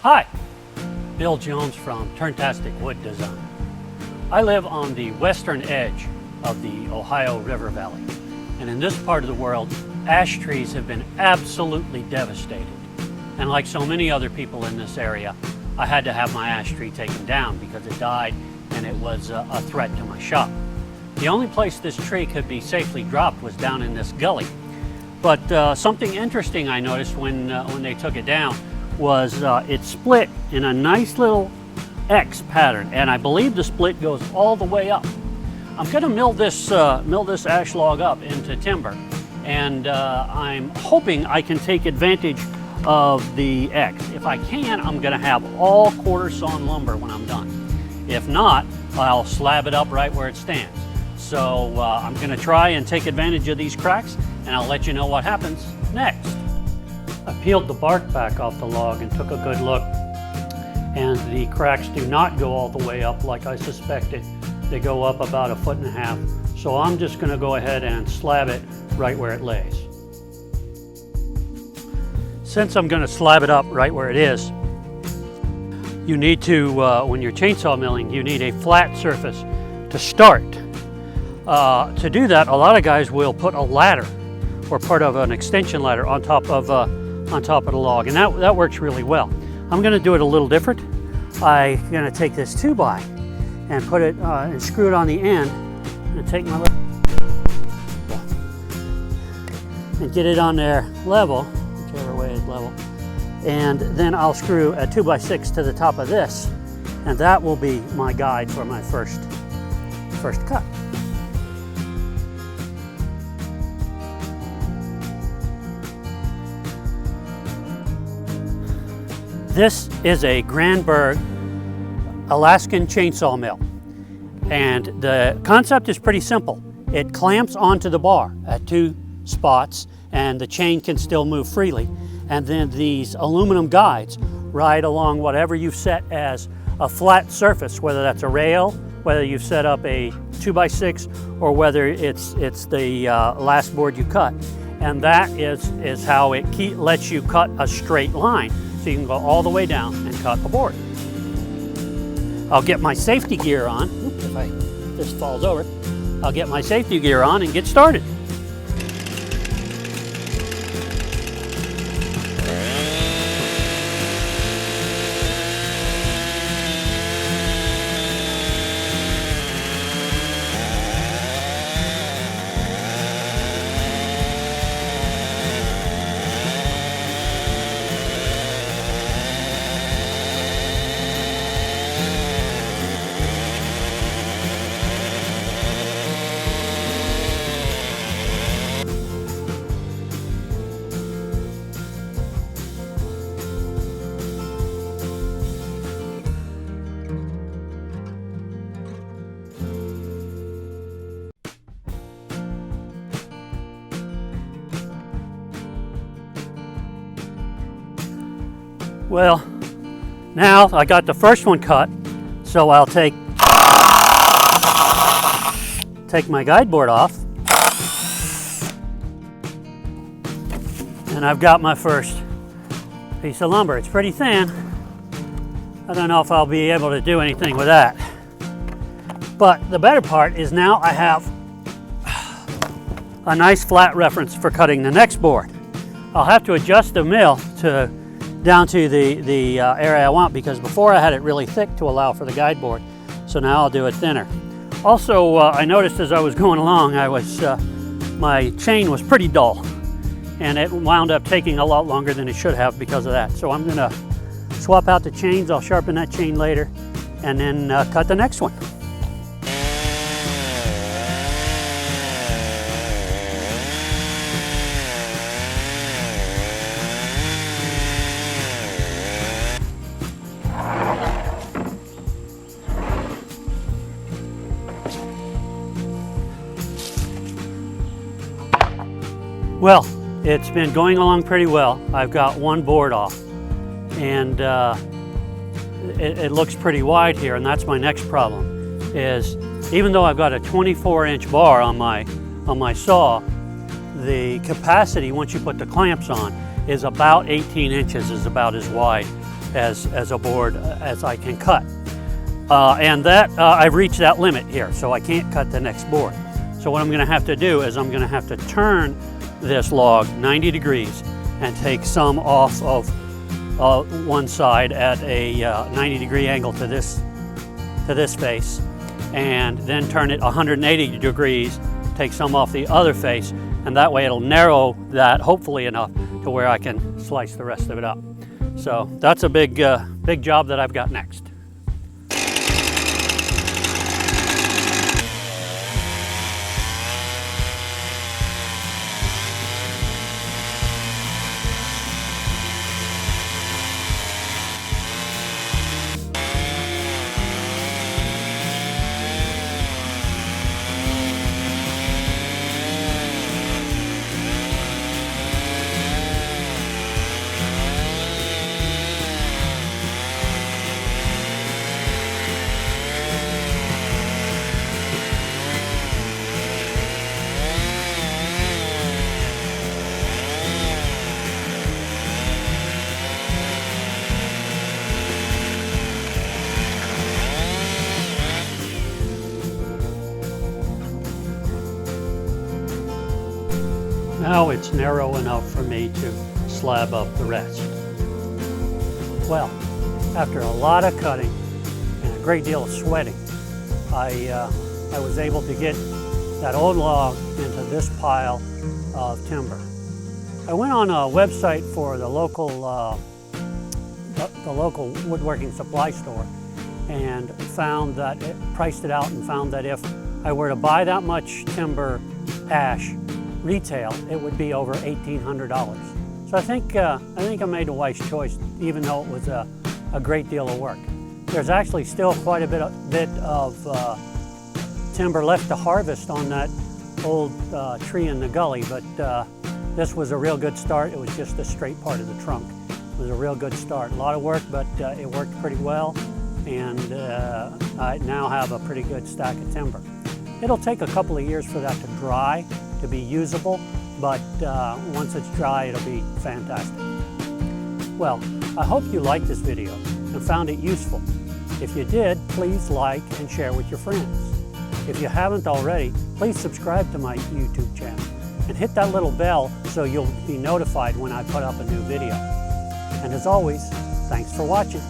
Hi, Bill Jones from Turntastic Wood Design. I live on the western edge of the Ohio River Valley, and in this part of the world, ash trees have been absolutely devastated. And like so many other people in this area, I had to have my ash tree taken down because it died and it was a threat to my shop. The only place this tree could be safely dropped was down in this gully. But something interesting I noticed when they took it down was it split in a nice little X pattern, and I believe the split goes all the way up. I'm going to mill this ash log up into timber, and I'm hoping I can take advantage of the X. If I can, I'm going to have all quarter sawn lumber when I'm done. If not, I'll slab it up right where it stands. So I'm going to try and take advantage of these cracks, and I'll let you know what happens next. I peeled the bark back off the log and took a good look, and the cracks do not go all the way up like I suspected. They go up about 1.5 feet. So I'm just going to go ahead and slab it right where it lays. Since I'm going to slab it up right where it is, you need to, when you're chainsaw milling, you need a flat surface to start. To do that, a lot of guys will put a ladder or part of an extension ladder on top of the log, and that works really well. I'm going to do it a little different. I'm going to take this 2x and put it and screw it on the end, and take my and get it on there level, whichever way is level, and then I'll screw a 2x6 to the top of this, and that will be my guide for my first cut. This is a Granberg Alaskan chainsaw mill, and the concept is pretty simple. It clamps onto the bar at 2 spots, and the chain can still move freely, and then these aluminum guides ride along whatever you've set as a flat surface, whether that's a rail, whether you've set up a 2x6, or whether it's the last board you cut, and that is how it lets you cut a straight line. So you can go all the way down and cut a board. I'll get my safety gear on. Oops, if this falls over, I'll get my safety gear on and get started. Well, now I got the first one cut, so I'll take my guide board off, and I've got my first piece of lumber. It's pretty thin. I don't know if I'll be able to do anything with that. But the better part is now I have a nice flat reference for cutting the next board. I'll have to adjust the mill down to the area I want, because before I had it really thick to allow for the guide board, so now I'll do it thinner. Also, I noticed as I was going along, my chain was pretty dull, and it wound up taking a lot longer than it should have because of that. So I'm going to swap out the chains. I'll sharpen that chain later, and then cut the next one. Well, it's been going along pretty well. I've got one board off, and it looks pretty wide here, and that's my next problem, is even though I've got a 24-inch bar on my saw, the capacity once you put the clamps on is about 18 inches, is about as wide as a board as I can cut. And that I've reached that limit here, so I can't cut the next board. So what I'm going to have to do is I'm going to have to turn this log 90 degrees and take some off of one side at a 90-degree angle to this face, and then turn it 180 degrees, take some off the other face, and that way it'll narrow that hopefully enough to where I can slice the rest of it up. So that's a big job that I've got next. Now it's narrow enough for me to slab up the rest. Well, after a lot of cutting and a great deal of sweating, I was able to get that old log into this pile of timber. I went on a website for the local woodworking supply store and found that priced it out and found that if I were to buy that much timber ash retail, it would be over $1,800. So I think I made a wise choice, even though it was a great deal of work. There's actually still quite a bit of timber left to harvest on that old tree in the gully, but this was a real good start. It was just a straight part of the trunk. It was a real good start. A lot of work, but it worked pretty well, and I now have a pretty good stack of timber. It'll take a couple of years for that to dry, to be usable, but once it's dry, it'll be fantastic. Well, I hope you liked this video and found it useful. If you did, please like and share with your friends. If you haven't already, please subscribe to my YouTube channel and hit that little bell so you'll be notified when I put up a new video. And as always, thanks for watching.